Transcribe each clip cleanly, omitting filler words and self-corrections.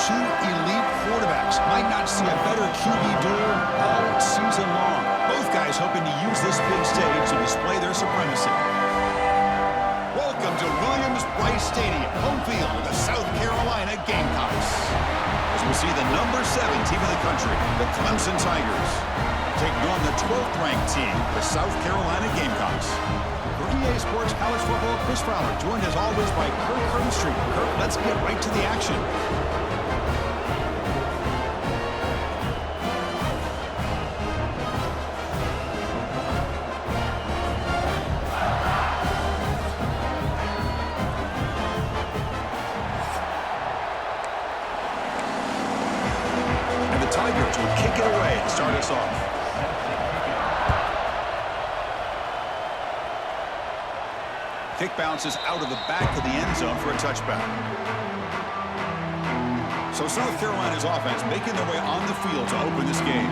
two elite quarterbacks. Might not see a better QB duel all season long. Both guys hoping to use this big stage to display their supremacy. Welcome to Williams-Brice Stadium, home field of the South Carolina Gamecocks. As we see the number 7 team in the country, the Clemson Tigers, taking on the 12th ranked team, the South Carolina Gamecocks. For EA Sports College Football, Chris Fowler, joined as always by Kirk Crumbstreet. Kirk, let's get right to the action. And the Tigers will kick it away to start us off. Kick bounces out of the back of the end zone for a touchback. So South Carolina's offense making their way on the field to open this game.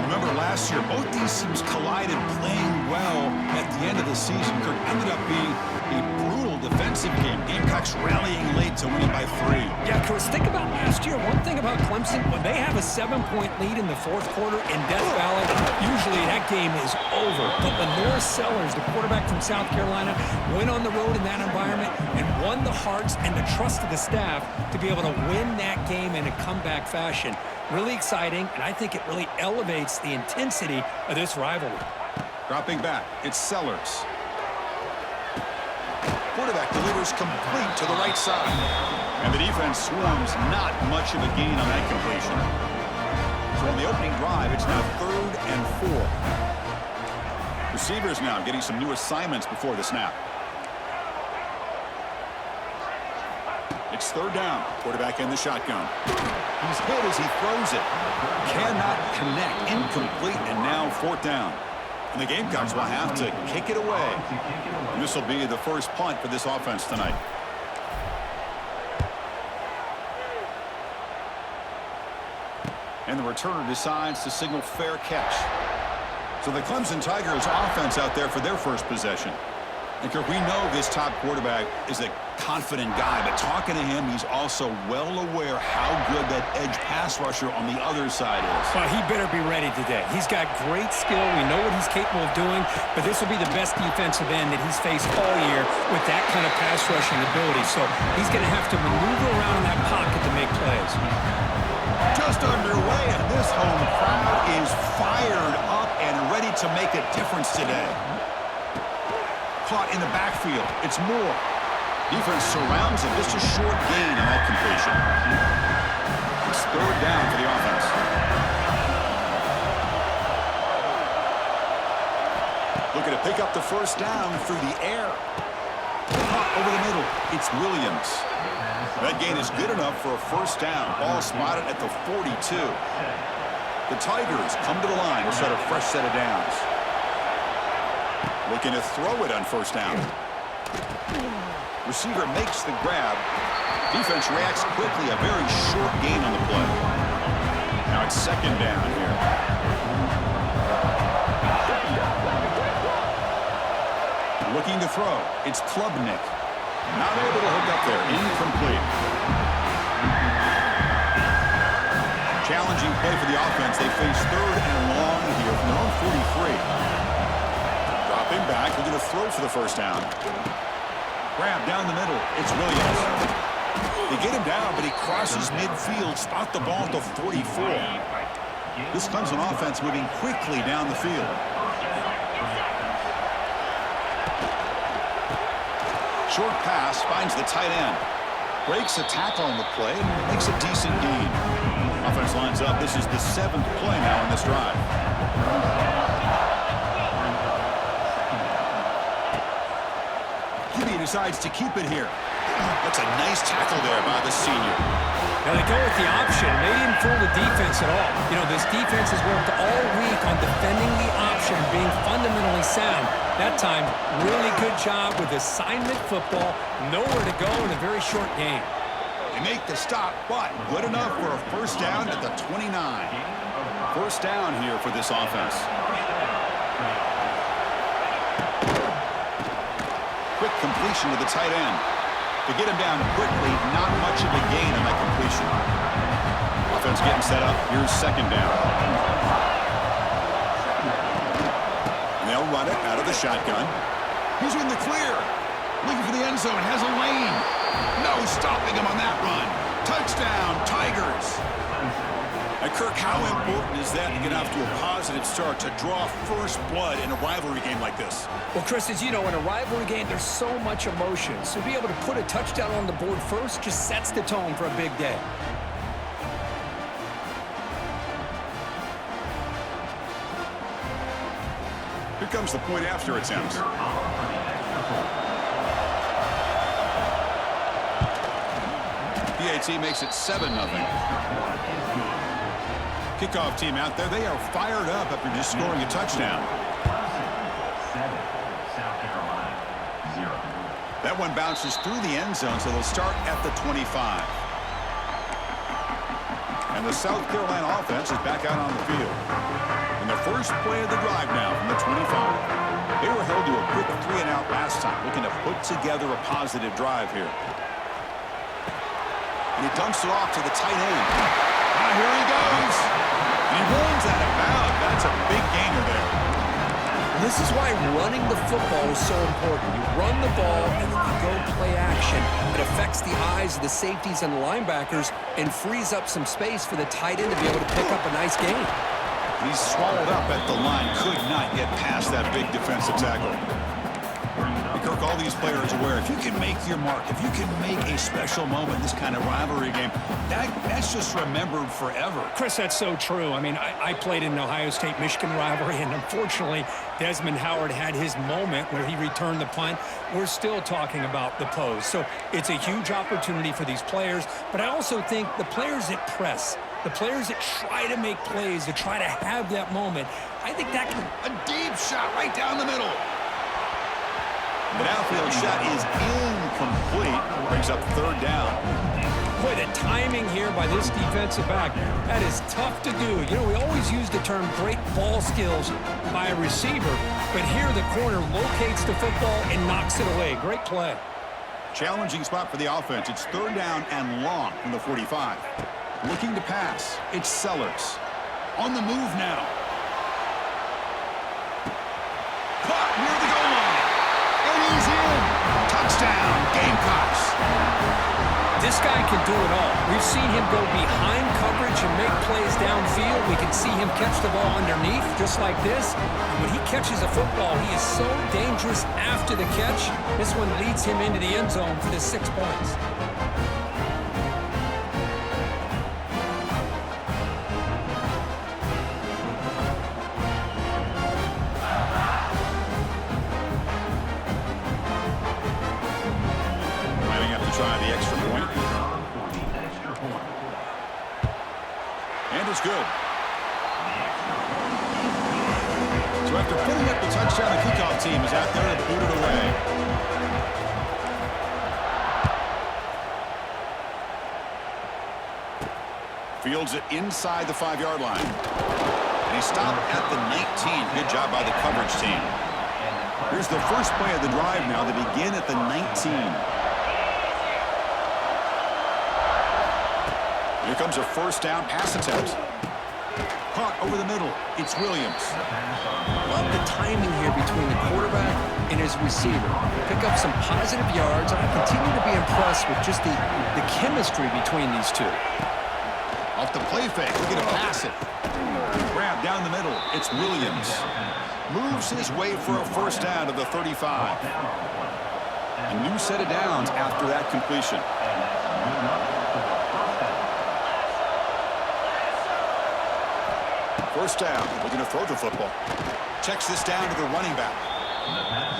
Remember last year, both these teams collided playing well at the end of the season. Kirk, ended up being a brutal defensive game. Gamecocks rallying late to winning by 3. Yeah, Chris, think about last year. One thing about Clemson, when they have a 7-point lead in the fourth quarter in Death Valley, usually that game is over. But when Norris Sellers, the quarterback from South Carolina, went on the road in that environment and won the hearts and the trust of the staff to be able to win that game in a comeback fashion. Really exciting, and I think it really elevates the intensity of this rivalry. Dropping back, it's Sellers. Quarterback delivers complete to the right side. And the defense swarms, not much of a gain on that completion. So on the opening drive, it's now 3rd and 4. Receivers now getting some new assignments before the snap. It's 3rd down. Quarterback in the shotgun. He's hit as he throws it. Cannot connect. Incomplete, and now 4th down. And the Gamecocks will have to kick it away. And this will be the first punt for this offense tonight. And the returner decides to signal fair catch. So the Clemson Tigers offense out there for their first possession. And Kirk, we know this top quarterback is a confident guy, but talking to him, he's also well aware how good that edge pass rusher on the other side is. Well, he better be ready today. He's got great skill. We know what he's capable of doing, but this will be the best defensive end that he's faced all year with that kind of pass rushing ability. So he's going to have to maneuver around in that pocket to make plays. Just underway, and this home crowd is fired up and ready to make a difference today. Caught in the backfield. It's Moore. Defense surrounds him. Just a short gain on that completion. It's 3rd down for the offense. Looking to pick up the first down through the air. Caught over the middle. It's Williams. That gain is good enough for a first down. Ball spotted at the 42. The Tigers come to the line to set a fresh set of downs. Looking to throw it on first down. Receiver makes the grab. Defense reacts quickly. A very short gain on the play. Now it's 2nd down here. Looking to throw. It's Klubnik. Not able to hook up there. Incomplete. Challenging play for the offense. They face 3rd and long here from their own 43. Dropping back, looking to throw for the first down. Grab down the middle. It's Williams. They get him down, but he crosses midfield. Spot the ball at the 44. This Clemson offense moving quickly down the field. Short pass finds the tight end. Breaks a tackle on the play and makes a decent gain. Offense lines up. This is the 7th play now in this drive. Decides to keep it here. That's a nice tackle there by the senior. Now they go with the option. They didn't fool the defense at all. You know, this defense has worked all week on defending the option, being fundamentally sound. That time, really good job with assignment football. Nowhere to go in a very short game. They make the stop, but good enough for a first down at the 29. First down here for this offense. Quick completion to the tight end. To get him down quickly, not much of a gain on that completion. Offense getting set up. Here's second down. And they'll run it out of the shotgun. He's in the clear. Looking for the end zone. Has a lane. No stopping him on that run. Touchdown, Tigers. And Kirk, how important is that to get off to a positive start, to draw first blood in a rivalry game like this? Well, Chris, as you know, in a rivalry game, there's so much emotion. So to be able to put a touchdown on the board first just sets the tone for a big day. Here comes the point after attempt. PAT makes it 7-0. Kickoff team out there, they are fired up after just scoring a touchdown. That one bounces through the end zone, so they'll start at the 25. And the South Carolina offense is back out on the field. And the first play of the drive now from the 25. They were held to a quick 3-and-out last time, looking to put together a positive drive here. And he dumps it off to the tight end. Here he goes. And he runs out of bounds. That's a big gainer there. This is why running the football is so important. You run the ball and then you go play action. It affects the eyes of the safeties and the linebackers and frees up some space for the tight end to be able to pick up a nice gain. He's swallowed up at the line. Could not get past that big defensive tackle. Kirk, all these players are aware, if you can make your mark, if you can make a special moment in this kind of rivalry game, that's just remembered forever. Chris, that's so true. I mean, I played in an Ohio State-Michigan rivalry, and unfortunately, Desmond Howard had his moment where he returned the punt. We're still talking about the pose. So it's a huge opportunity for these players, but I also think the players that press, the players that try to make plays, that try to have that moment, I think that can... A deep shot right down the middle. The outfield shot is incomplete. Brings up third down. Boy, the timing here by this defensive back, that is tough to do. You know, we always use the term great ball skills by a receiver, but here the corner locates the football and knocks it away. Great play. Challenging spot for the offense. It's third down and long from the 45. Looking to pass. It's Sellers. On the move now. Caught near the goal line. And he's in. Touchdown, Gamecocks. This guy can do it all. We've seen him go behind coverage and make plays downfield. We can see him catch the ball underneath, just like this. And when he catches a football, he is so dangerous after the catch. This one leads him into the end zone for the 6 points. Try the extra point. And it's good. So after putting up the touchdown, the kickoff team is out there to boot it away. Fields it inside the 5-yard line. And he stopped at the 19. Good job by the coverage team. Here's the first play of the drive now. They begin at the 19. Here comes a first down pass attempt. Caught over the middle. It's Williams. Love the timing here between the quarterback and his receiver. Pick up some positive yards. I continue to be impressed with just the chemistry between these two. Off the play fake. Looking to pass it. Grab down the middle. It's Williams. Moves his way for a first down to the 35. A new set of downs after that completion. First down, looking to throw the football. Checks this down to the running back.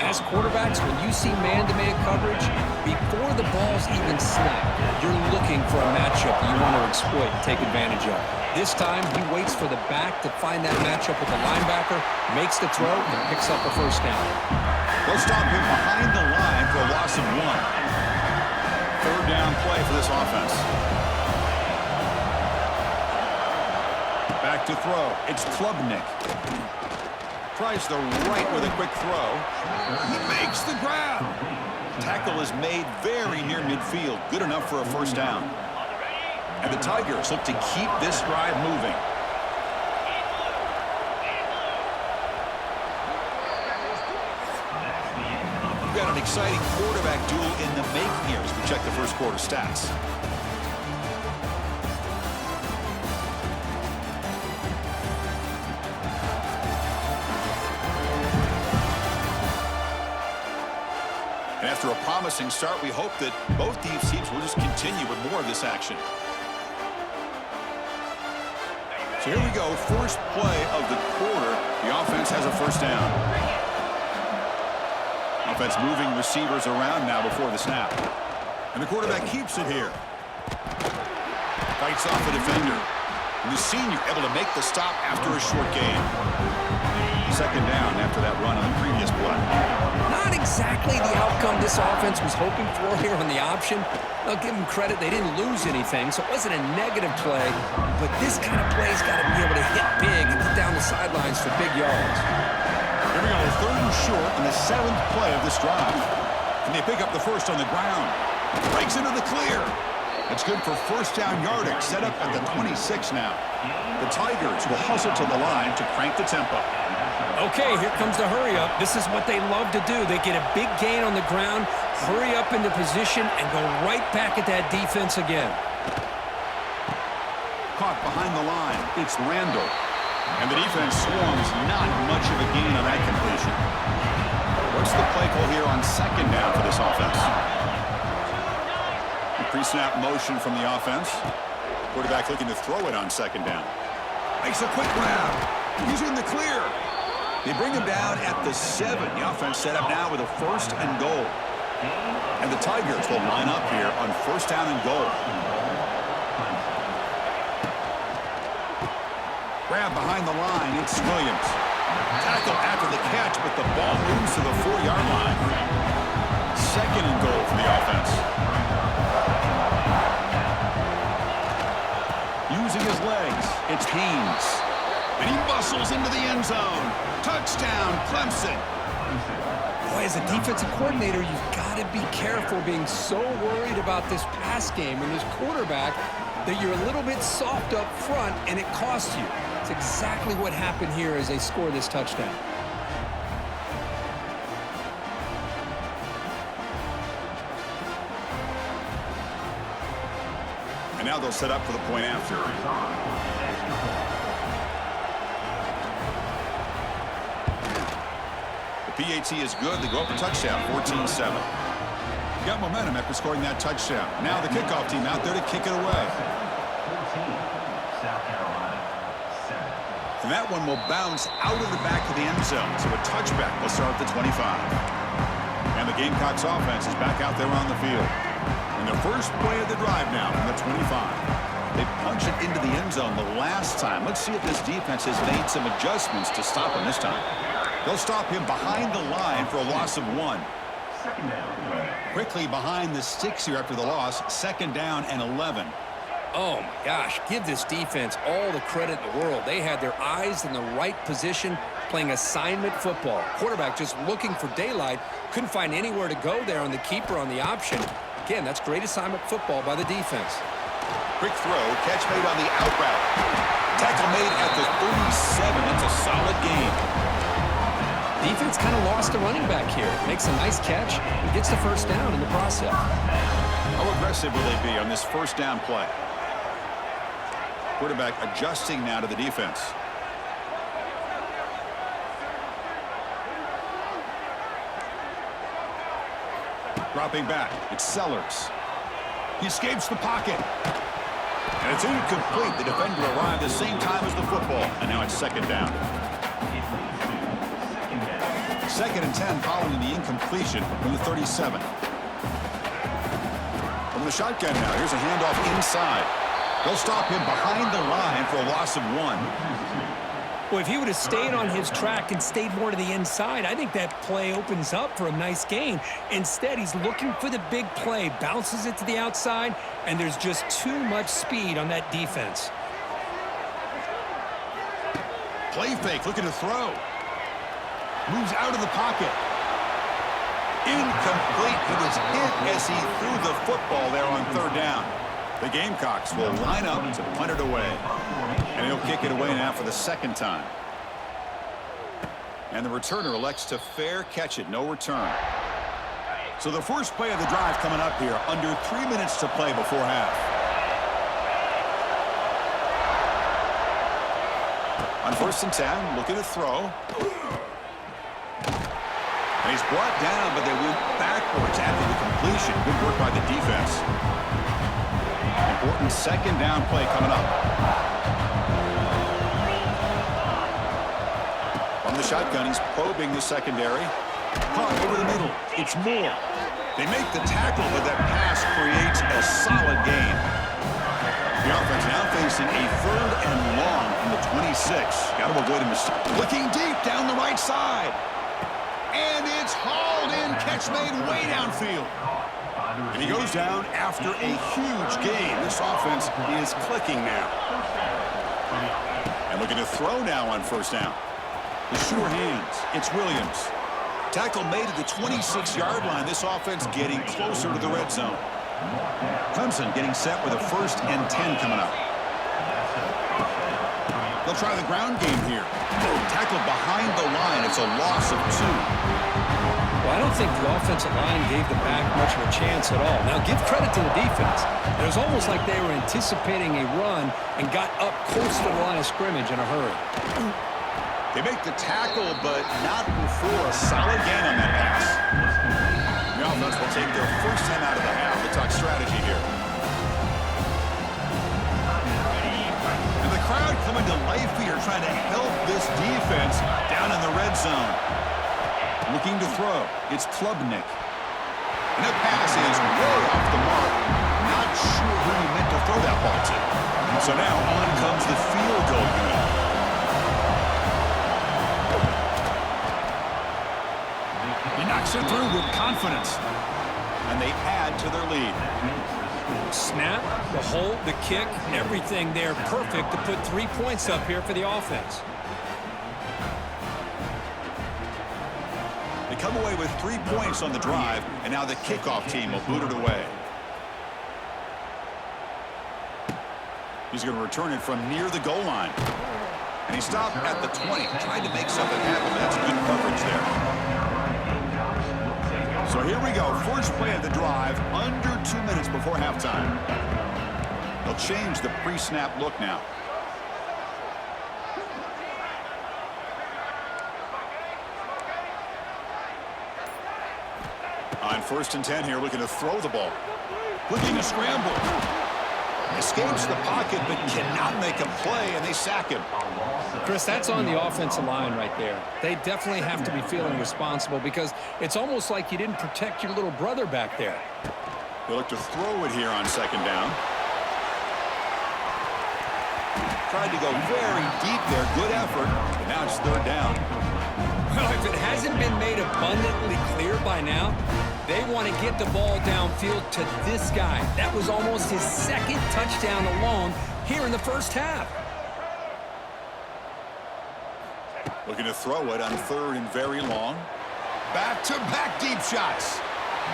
As quarterbacks, when you see man-to-man coverage, before the ball's even snapped, you're looking for a matchup that you want to exploit and take advantage of. This time, he waits for the back to find that matchup with the linebacker, makes the throw, and picks up a first down. They'll stop him behind the line for a loss of 1. Third down play for this offense. Back to throw. It's Klubnik. Tries the right with a quick throw. He makes the grab. Tackle is made very near midfield. Good enough for a first down. And the Tigers look to keep this drive moving. We've got an exciting quarterback duel in the making here as we check the first quarter stats. And after a promising start, we hope that both these teams will just continue with more of this action. So here we go, first play of the quarter. The offense has a first down. Offense moving receivers around now before the snap. And the quarterback keeps it here. Fights off the defender. And the senior able to make the stop after a short gain. Second down after that run on the previous play. Not exactly the outcome this offense was hoping for here on the option. I'll give them credit. They didn't lose anything, so it wasn't a negative play. But this kind of play's got to be able to hit big and get down the sidelines for big yards. Here we go, third and short on the 7th play of this drive. And they pick up the first on the ground. Breaks into the clear. It's good for first down yardage, set up at the 26 now. The Tigers will hustle to the line to crank the tempo. Okay, here comes the hurry up. This is what they love to do. They get a big gain on the ground, hurry up into position, and go right back at that defense again. Caught behind the line. It's Randall. And the defense swarms. Not much of a gain on that completion. What's the play call here on second down for this offense? Pre-snap motion from the offense. Quarterback looking to throw it on second down. Makes a quick grab. He's in the clear. They bring him down at the 7. The offense set up now with a first and goal. And the Tigers will line up here on first down and goal. Grab behind the line. It's Williams. Tackle after the catch, but the ball moves to the 4-yard line. Second and goal for the offense. Using his legs, it's Haynes. And he muscles into the end zone. Touchdown, Clemson. Boy, as a defensive coordinator, you've got to be careful being so worried about this pass game and this quarterback that you're a little bit soft up front and it costs you. It's exactly what happened here as they score this touchdown. And now they'll set up for the point after. The PAT is good. They go up a touchdown, 14-7. Got momentum after scoring that touchdown. Now the kickoff team out there to kick it away. And that one will bounce out of the back of the end zone. So a touchback will start at the 25. And the Gamecocks offense is back out there on the field. And the first play of the drive now from the 25. They punch it into the end zone the last time. Let's see if this defense has made some adjustments to stop him this time. They'll stop him behind the line for a loss of 1. Quickly behind the sticks here after the loss. Second down and 11. Oh, my gosh. Give this defense all the credit in the world. They had their eyes in the right position, playing assignment football. Quarterback just looking for daylight. Couldn't find anywhere to go there on the keeper on the option. Again, that's great assignment football by the defense. Quick throw. Catch made on the out route. Tackle made at the 37. That's a solid gain. Defense kind of lost a running back here. Makes a nice catch and gets the first down in the process. How aggressive will they be on this first down play? Quarterback adjusting now to the defense. Dropping back. It's Sellers. He escapes the pocket. And it's incomplete. The defender arrived the same time as the football. And now it's second down. Second and 10 following the incompletion from the 37. From the shotgun now. Here's a handoff inside. They'll stop him behind the line for a loss of 1. Well, if he would have stayed on his track and stayed more to the inside, I think that play opens up for a nice gain. Instead, he's looking for the big play, bounces it to the outside, and there's just too much speed on that defense. Play fake, looking to throw. Moves out of the pocket. Incomplete. He was hit as he threw the football there on third down. The Gamecocks will line up to punt it away. And he'll kick it away now for the second time. And the returner elects to fair catch it. No return. So the first play of the drive coming up here. Under 3 minutes to play before half. On 1st and 10, looking to throw. And he's brought down, but they went backwards after the completion. Good work by the defense. Important second down play coming up. From the shotgun, he's probing the secondary. Caught over the middle. It's Moore. They make the tackle, but that pass creates a solid gain. The offense now facing a 3rd and long from the 26. Got to avoid a mistake. Looking deep down the right side. And it's hauled in. Catch made way downfield. And he goes down after a huge gain. This offense is clicking now. And looking to throw now on 1st down. The sure hands. It's Williams. Tackle made at the 26-yard line. This offense getting closer to the red zone. Clemson getting set with a 1st and 10 coming up. They'll try the ground game here. Tackled behind the line. It's a loss of 2. Well, I don't think the offensive line gave the back much of a chance at all. Now, give credit to the defense. It was almost like they were anticipating a run and got up close to the line of scrimmage in a hurry. They make the tackle, but not before a solid gain on that pass. The offense will take their first time out of the half. We'll talk strategy here. And the crowd coming to life here, trying to help this defense down in the red zone. Looking to throw. It's Klubnik. And that pass is way off the mark. Not sure who he meant to throw that ball to. So now on comes the field goal unit. He knocks it through with confidence. And they add to their lead. Snap, the hold, the kick, everything there perfect to put 3 points up here for the offense. They come away with 3 points on the drive, and now the kickoff team will boot it away. He's going to return it from near the goal line. And he stopped at the 20, trying to make something happen. That's good coverage there. So here we go. First play of the drive, under 2 minutes before halftime. They'll change the pre-snap look now. On 1st and 10 here, looking to throw the ball. Looking to scramble. Escapes the pocket, but cannot make a play, and they sack him. Chris, that's on the offensive line right there. They definitely have to be feeling responsible because it's almost like you didn't protect your little brother back there. They look to throw it here on 2nd down. Tried to go very deep there. Good effort, but now it's 3rd down. Well, if it hasn't been made abundantly clear by now, they want to get the ball downfield to this guy. That was almost his 2nd touchdown alone here in the first half. Looking to throw it on 3rd and very long. Back-to-back deep shots.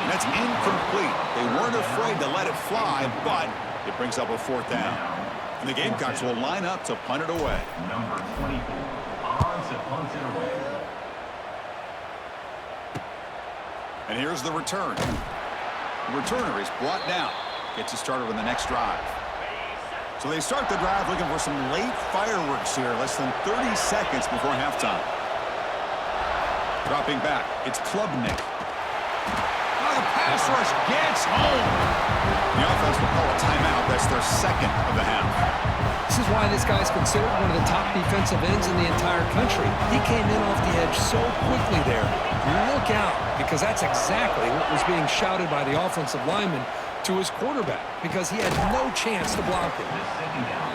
And that's incomplete. They weren't afraid to let it fly, but it brings up a 4th down. And the Gamecocks will line up to punt it away. Number 24, on to punt it away. And here's the return. The returner is brought down. Gets it started on the next drive. So they start the drive looking for some late fireworks here. Less than 30 seconds before halftime. Dropping back. It's Klubnik. Oh, the pass rush gets home. The offense will call a timeout. That's their 2nd of the half. This is why this guy's considered one of the top defensive ends in the entire country. He came in off the edge so quickly there. Look out, because that's exactly what was being shouted by the offensive lineman to his quarterback, because he had no chance to block it.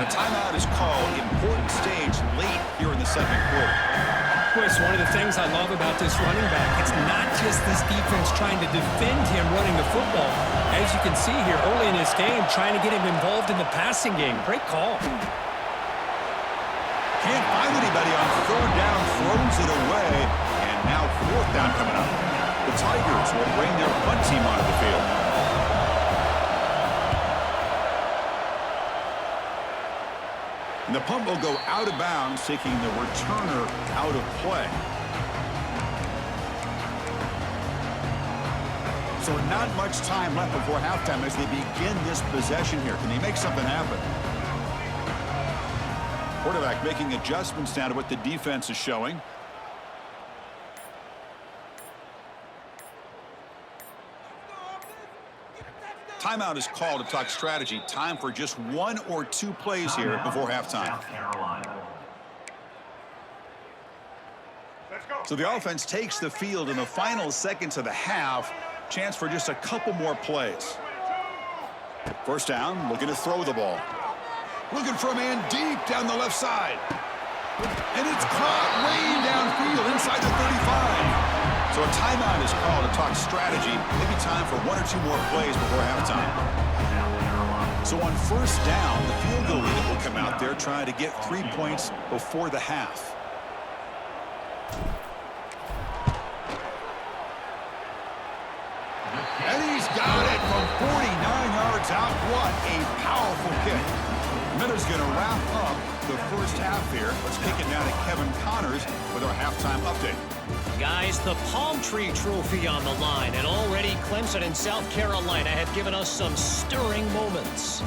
The timeout is called. Important stage late here in the 2nd quarter. Chris, one of the things I love about this running back, it's not just this defense trying to defend him running the football. As you can see here early in this game, trying to get him involved in the passing game. Great call. Can't find anybody on 3rd down, throws it away, and now 4th down coming up. The Tigers will bring their punt team onto the field. And the punt will go out of bounds, taking the returner out of play. So not much time left before halftime as they begin this possession here. Can they make something happen? Quarterback making adjustments now to what the defense is showing. Timeout is called to talk strategy. Time for just 1 or 2 plays here before halftime. So the offense takes the field in the final seconds of the half. Chance for just a couple more plays. First down, looking to throw the ball. Looking for a man deep down the left side. And it's caught way downfield inside the 35. So a timeout is called to talk strategy. Maybe time for 1 or 2 more plays before halftime. So on first down, the field goal unit will come out there trying to get 3 points before the half. And he's got it from 49 yards out. What a powerful kick. Miller's going to wrap up the first half here. Let's kick it now to Kevin Connors with our halftime update. Guys, the Palm Tree Trophy on the line, and already Clemson and South Carolina have given us some stirring moments.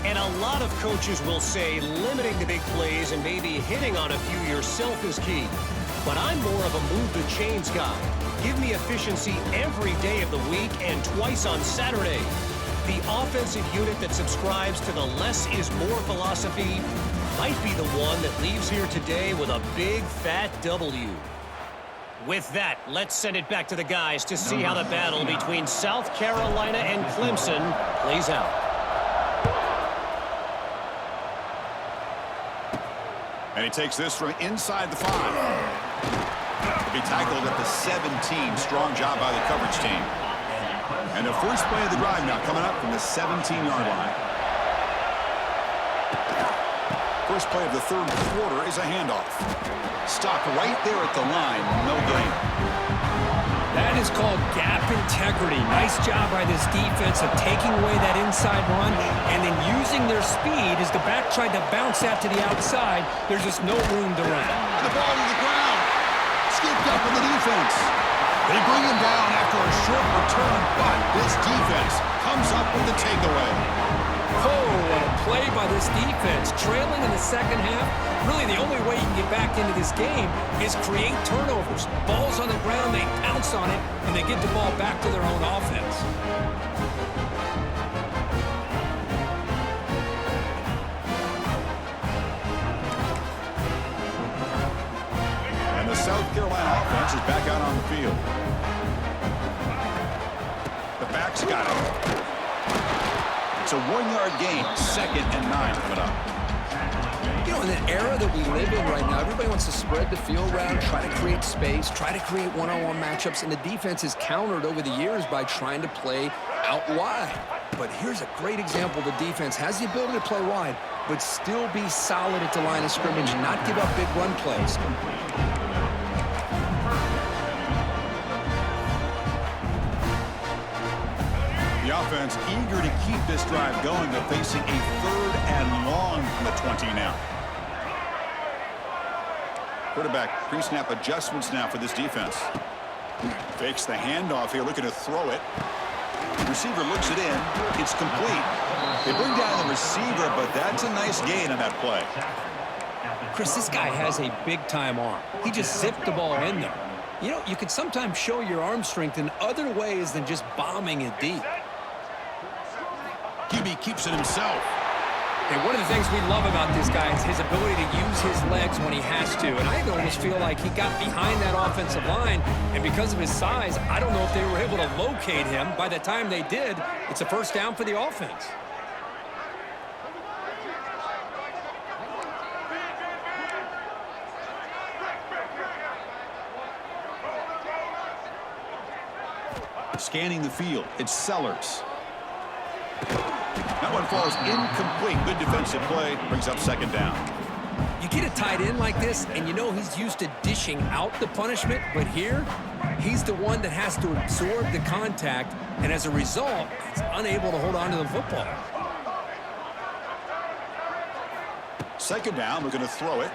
And a lot of coaches will say limiting the big plays and maybe hitting on a few yourself is key. But I'm more of a move the chains guy. Give me efficiency every day of the week and twice on Saturday. The offensive unit that subscribes to the less is more philosophy might be the one that leaves here today with a big fat W. With that, let's send it back to the guys to see how the battle between South Carolina and Clemson plays out. And he takes this from inside the 5. Be tackled at the 17. Strong job by the coverage team. And the first play of the drive now coming up from the 17-yard line. First play of the third quarter is a handoff. Stopped right there at the line. No gain. That is called gap integrity. Nice job by this defense of taking away that inside run and then using their speed as the back tried to bounce that to the outside. There's just no room to run. The ball to the ground. Scooped up in the defense. They bring him down after a short return, but this defense comes up with the takeaway. Oh, what a play by this defense. Trailing in the second half, really the only way you can get back into this game is create turnovers. Ball's on the ground, they pounce on it, and they get the ball back to their own offense. And the South Carolina offense is back out on the field. The back's got it. It's a 1-yard gain, 2nd and 9 coming up. You know, in the era that we live in right now, everybody wants to spread the field around, try to create space, try to create one-on-one matchups, and the defense is countered over the years by trying to play out wide. But here's a great example. The defense has the ability to play wide, but still be solid at the line of scrimmage and not give up big run plays. The offense eager to keep this drive going. They're facing a 3rd and long from the 20 now. Quarterback pre-snap adjustments now for this defense. Fakes the handoff here, looking to throw it. Receiver looks it in. It's complete. They bring down the receiver, but that's a nice gain on that play. Chris, this guy has a big-time arm. He just zipped the ball in there. You know, you can sometimes show your arm strength in other ways than just bombing it deep. QB keeps it himself. And one of the things we love about this guy is his ability to use his legs when he has to. And I almost feel like he got behind that offensive line, and because of his size, I don't know if they were able to locate him. By the time they did, it's a first down for the offense. Scanning the field, it's Sellers. That one falls incomplete. Good defensive play, brings up 2nd down. You get a tight end like this, and you know he's used to dishing out the punishment, but here, he's the one that has to absorb the contact, and as a result, he's unable to hold on to the football. Second down, we're going to throw it.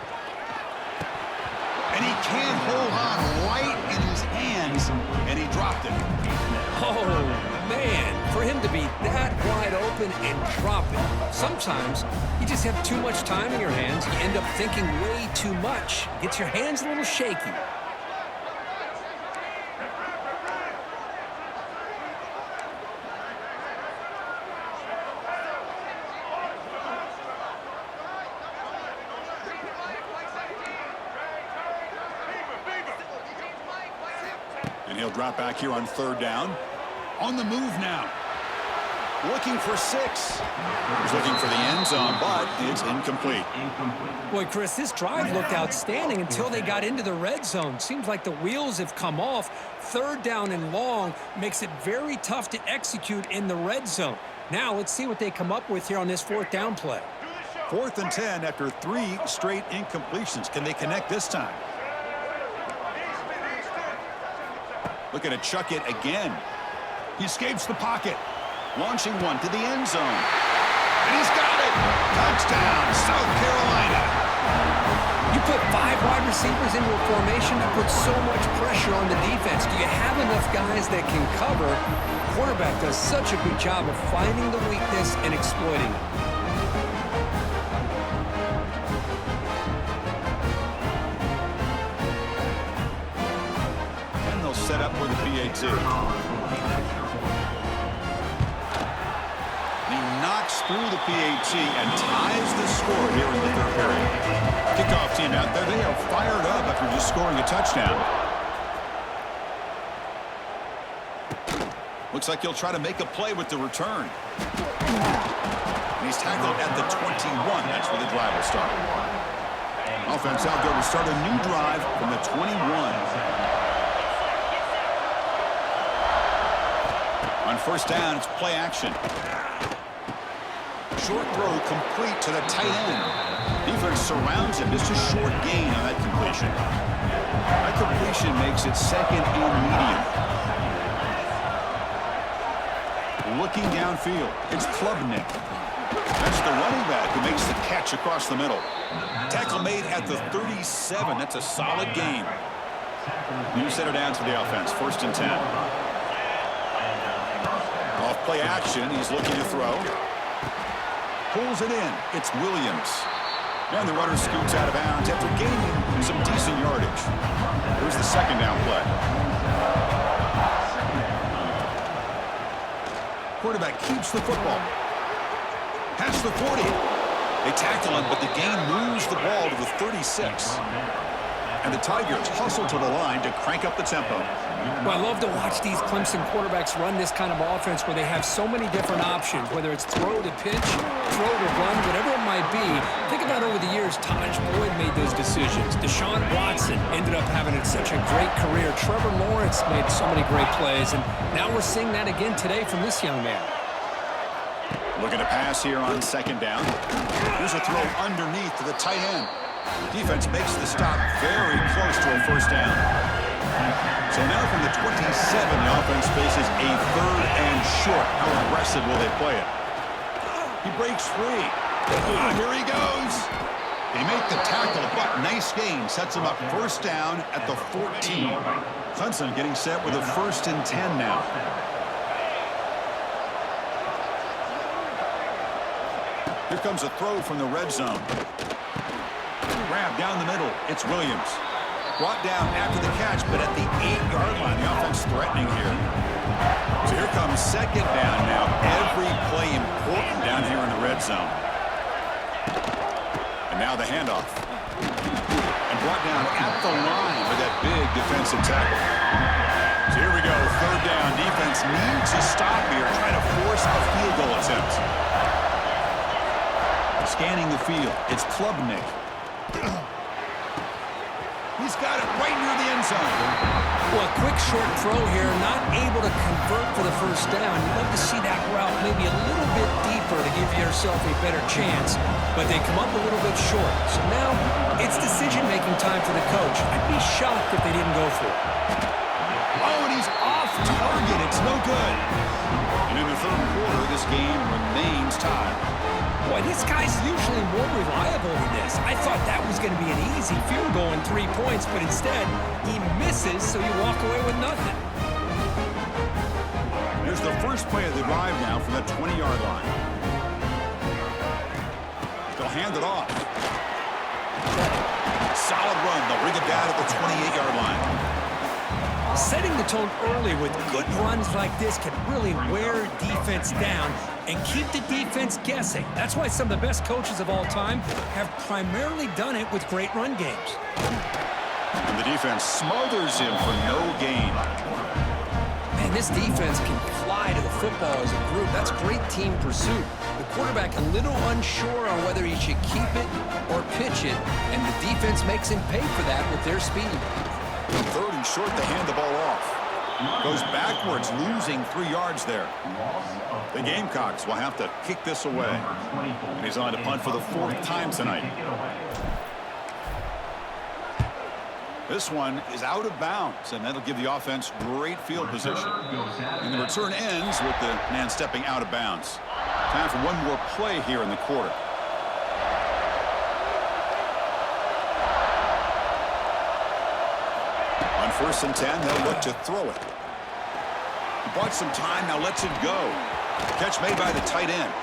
And he can't hold on right in his hands, and he dropped it. Oh, man, for him to be that wide open and drop it. Sometimes you just have too much time in your hands. You end up thinking way too much. Gets your hands a little shaky. And he'll drop back here on third down. On the move now. Looking for 6. He's looking for the end zone, but it's incomplete. Boy, Chris, this drive looked outstanding until they got into the red zone. Seems like the wheels have come off. Third down and long makes it very tough to execute in the red zone. Now let's see what they come up with here on this fourth down play. 4th and 10 after 3 straight incompletions. Can they connect this time? Looking to chuck it again. He escapes the pocket. Launching one to the end zone. And he's got it. Touchdown, South Carolina. You put 5 wide receivers into a formation that puts so much pressure on the defense. Do you have enough guys that can cover? The quarterback does such a good job of finding the weakness and exploiting it. And they'll set up for the PAT. Knocks through the PAT and ties the score here in the third period. Kickoff team out there, they are fired up after just scoring a touchdown. Looks like he'll try to make a play with the return. He's tackled at the 21. That's where the drive will start. Offense out there to start a new drive from the 21. On first down, it's play action. Short throw complete to the tight end. Defense surrounds him. Just a short gain on that completion. That completion makes it second and medium. Looking downfield. It's Klubnik. That's the running back who makes the catch across the middle. Tackle made at the 37. That's a solid gain. New center down to the offense. 1st and 10. Off play action. He's looking to throw. Pulls it in. It's Williams. And the runner scoots out of bounds after gaining some decent yardage. Here's the second down play. Quarterback keeps the football. Past the 40. They tackle him, but the gain moves the ball to the 36. And the Tigers hustle to the line to crank up the tempo. Well, I love to watch these Clemson quarterbacks run this kind of offense where they have so many different options, whether it's throw to pitch, throw to run, whatever it might be. Think about over the years, Taj Boyd made those decisions. Deshaun Watson ended up having such a great career. Trevor Lawrence made so many great plays, and now we're seeing that again today from this young man. Looking to pass here on second down. Here's a throw underneath to the tight end. Defense makes the stop very close to a first down. So now from the 27, the offense faces a 3rd and short. How aggressive will they play it? He breaks free. Here he goes. They make the tackle, but nice gain. Sets him up first down at the 14. Clemson getting set with a 1st and 10 now. Here comes a throw from the red zone. Grab down the middle. It's Williams. Brought down after the catch, but at the 8-yard line, the offense threatening here. So here comes second down now. Every play important down here in the red zone. And now the handoff. And brought down at the line with that big defensive tackle. So here we go. 3rd down. Defense needs a stop here, trying to force a field goal attempt. Scanning the field. It's Klubnik. He's got it right near the end zone. Well, a quick short throw here, not able to convert for the first down. You'd love to see that route maybe a little bit deeper to give yourself a better chance, but they come up a little bit short. So now It's decision-making time for the coach. I'd be shocked if they didn't go for it. Oh, and he's off target. It's no good. And in the third quarter, this game remains tied. Boy, this guy's usually more reliable than this. I thought that was going to be an easy field goal in 3 points, but instead, he misses, so you walk away with nothing. Here's the first play of the drive now from the 20-yard line. They'll hand it off. Solid run. They'll bring it down at the 28-yard line. Setting the tone early with good runs like this can really wear defense down and keep the defense guessing. That's why some of the best coaches of all time have primarily done it with great run games. And the defense smothers him for no gain. Man, this defense can fly to the football as a group. That's great team pursuit. The quarterback a little unsure on whether he should keep it or pitch it, and the defense makes him pay for that with their speed. Third and short, they hand the ball off. Goes backwards, losing 3 yards there. The Gamecocks will have to kick this away. And he's on to punt for the 4th time tonight. This one is out of bounds, and that'll give the offense great field position. And the return ends with the man stepping out of bounds. Time for one more play here in the quarter. On 1st and 10, they'll look to throw it. He bought some time, now lets it go. Catch made by the tight end.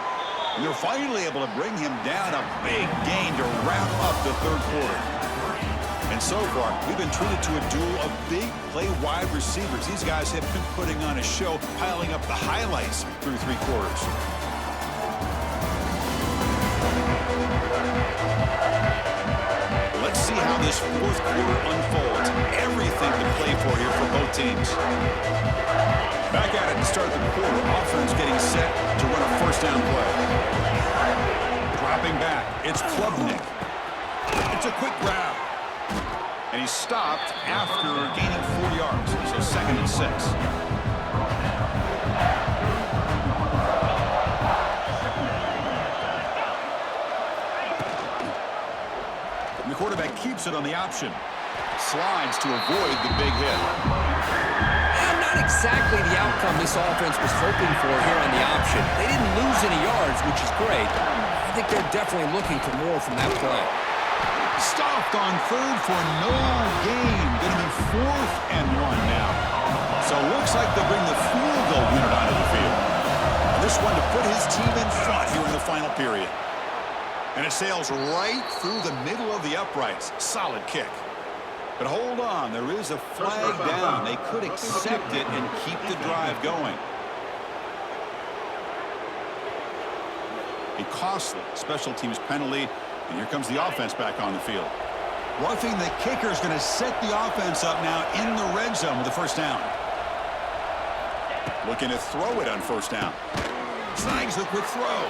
And they're finally able to bring him down. A big gain to wrap up the third quarter. And so far, we've been treated to a duel of big play wide receivers. These guys have been putting on a show, piling up the highlights through 3 quarters. Let's see how this 4th quarter unfolds. Everything to play for here for both teams. Back at it to start the quarter. Offense getting set to run a 1st down play. Dropping back. It's Klubnik. It's a quick grab. And he's stopped after gaining 4 yards. So 2nd and 6. And the quarterback keeps it on the option. Slides to avoid the big hit. Not exactly the outcome this offense was hoping for here on the option. They didn't lose any yards, which is great. I think they're definitely looking for more from that play. Stopped on 3rd for no gain. Going to be 4th and 1 now. So it looks like they'll bring the field goal unit onto the field. And this one to put his team in front here in the final period. And it sails right through the middle of the uprights. Solid kick. But hold on, there is a flag down. They could accept it and keep the drive going. A costly special teams penalty, and here comes the offense back on the field. Roughing the kicker is going to set the offense up now in the red zone with the 1st down. Looking to throw it on 1st down. Snags the quick throw.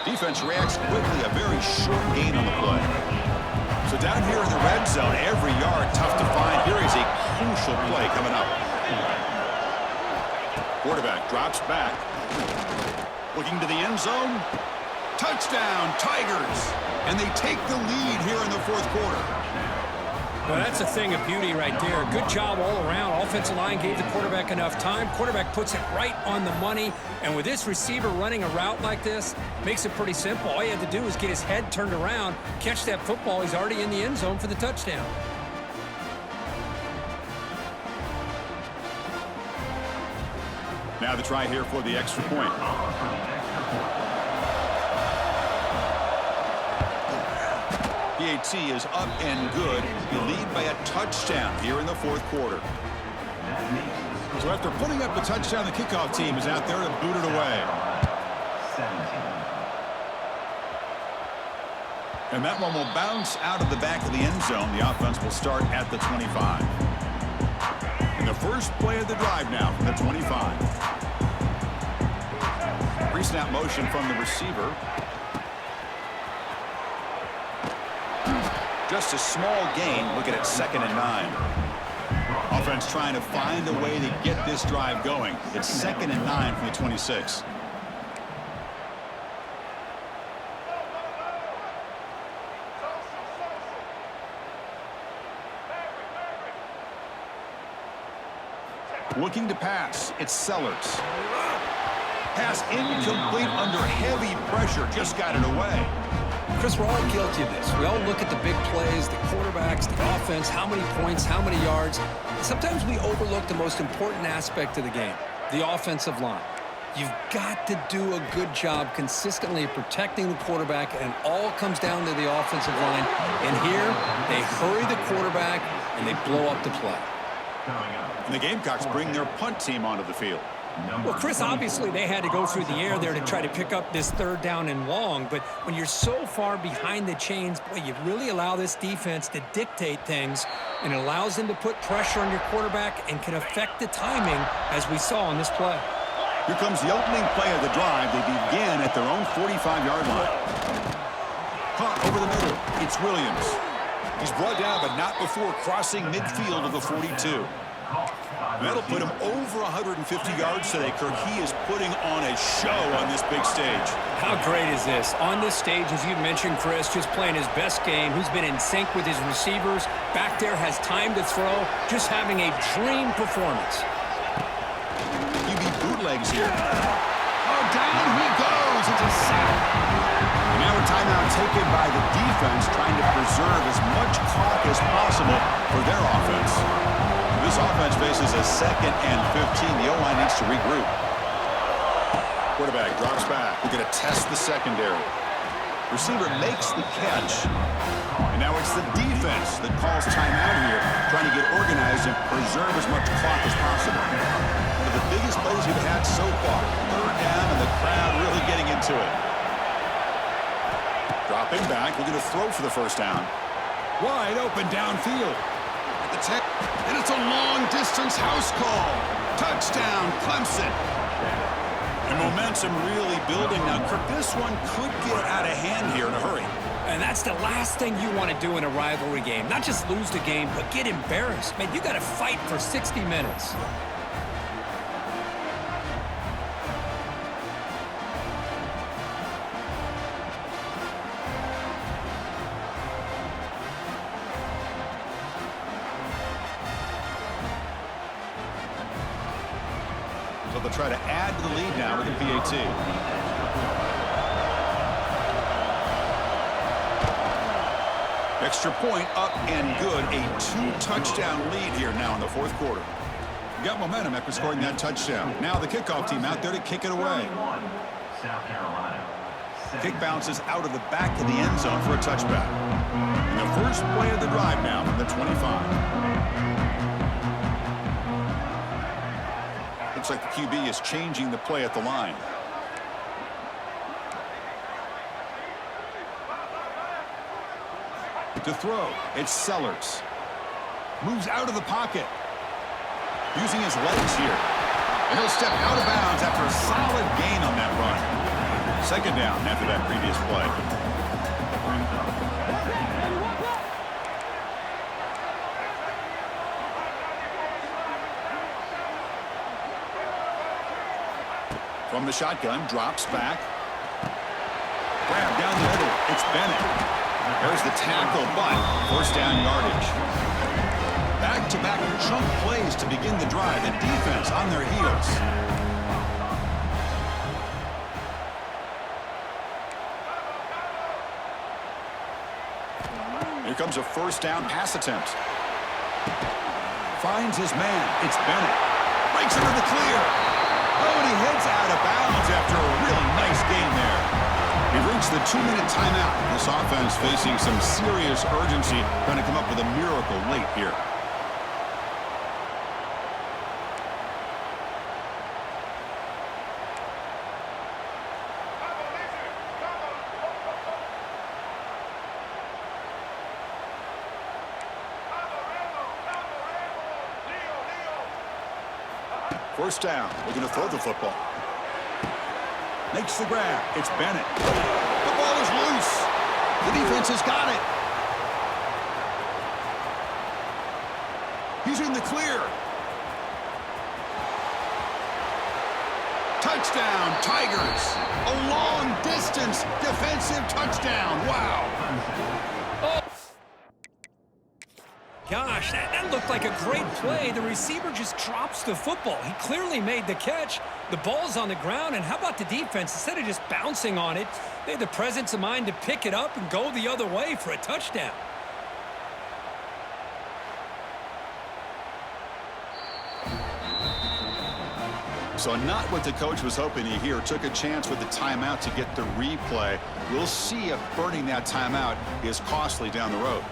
Defense reacts quickly, a very short gain on the play. So down here in the red zone, every yard tough to find. Here is a crucial play coming up. Quarterback drops back. Looking to the end zone. Touchdown, Tigers. And they take the lead here in the 4th quarter. Well, that's a thing of beauty right there. Good job all around. Offensive line gave the quarterback enough time. Quarterback puts it right on the money. And with this receiver running a route like this, makes it pretty simple. All you had to do was get his head turned around, catch that football. He's already in the end zone for the touchdown. Now the try here for the extra point. PAT is up and good. You lead by a touchdown here in the 4th quarter. So after putting up the touchdown, the kickoff team is out there to boot it away. And that one will bounce out of the back of the end zone. The offense will start at the 25. And the first play of the drive now from the 25. Pre-snap motion from the receiver. Just a small gain. Look at it, 2nd and 9. Offense trying to find a way to get this drive going. It's 2nd and 9 from the 26. Looking to pass. It's Sellers. Pass incomplete under heavy pressure. Just got it away. Chris, we're all guilty of this. We all look at the big plays, the quarterbacks, the offense, how many points, how many yards. Sometimes we overlook the most important aspect of the game, the offensive line. You've got to do a good job consistently of protecting the quarterback, and it all comes down to the offensive line. And here, they hurry the quarterback, and they blow up the play. And the Gamecocks bring their punt team onto the field. Well, Chris, obviously they had to go through the air there to try to pick up this 3rd down and long, but when you're so far behind the chains, boy, you really allow this defense to dictate things, and it allows them to put pressure on your quarterback and can affect the timing, as we saw on this play. Here comes the opening play of the drive. They begin at their own 45-yard line. Caught over the middle. It's Williams. He's brought down, but not before crossing midfield of the 42. That'll put him over 150 yards today, Kirk. He is putting on a show on this big stage. How great is this? On this stage, as you mentioned, Chris, just playing his best game. He's been in sync with his receivers. Back there, has time to throw. Just having a dream performance. QB bootlegs here. Oh, down he goes. It's a sack. And now a timeout taken by the defense, trying to preserve as much clock as possible for their offense. This offense faces a 2nd and 15. The O-line needs to regroup. Quarterback drops back. We're going to test the secondary. Receiver makes the catch. And now it's the defense that calls timeout here, trying to get organized and preserve as much clock as possible. One of the biggest plays we've had so far. 3rd down, and the crowd really getting into it. Dropping back. We're going to throw for the 1st down. Wide open downfield. At the 10. And it's a long-distance house call. Touchdown, Clemson. And momentum really building now. Kirk, this one could get out of hand here in a hurry. And that's the last thing you want to do in a rivalry game. Not just lose the game, but get embarrassed. Man, you got to fight for 60 minutes. So they'll try to add to the lead now with the PAT. Extra point up and good. A 2-touchdown lead here now in the 4th quarter. Got momentum after scoring that touchdown. Now the kickoff team out there to kick it away. South Carolina. Kick bounces out of the back of the end zone for a touchback. And the first play of the drive now from the 25. Looks like the QB is changing the play at the line. To throw, it's Sellers. Moves out of the pocket. Using his legs here. And he'll step out of bounds after a solid gain on that run. 2nd down after that previous play. From the shotgun, drops back. Grab down the middle. It's Bennett. There's the tackle, but 1st down yardage. Back-to-back chunk plays to begin the drive. The defense on their heels. Here comes a 1st down pass attempt. Finds his man. It's Bennett. Breaks into the clear. Oh, and he heads out of bounds after a really nice gain there. We've reached the 2-minute timeout. This offense facing some serious urgency, trying to come up with a miracle late here. First down. We're going to throw the football. Makes the grab. It's Bennett. The ball is loose. The defense has got it. He's in the clear. Touchdown, Tigers. A long-distance defensive touchdown. Wow. Gosh, that looked like a great play. The receiver just drops the football. He clearly made the catch. The ball's on the ground, and how about the defense? Instead of just bouncing on it, they had the presence of mind to pick it up and go the other way for a touchdown. So not what the coach was hoping to hear. Took a chance with the timeout to get the replay. We'll see if burning that timeout is costly down the road.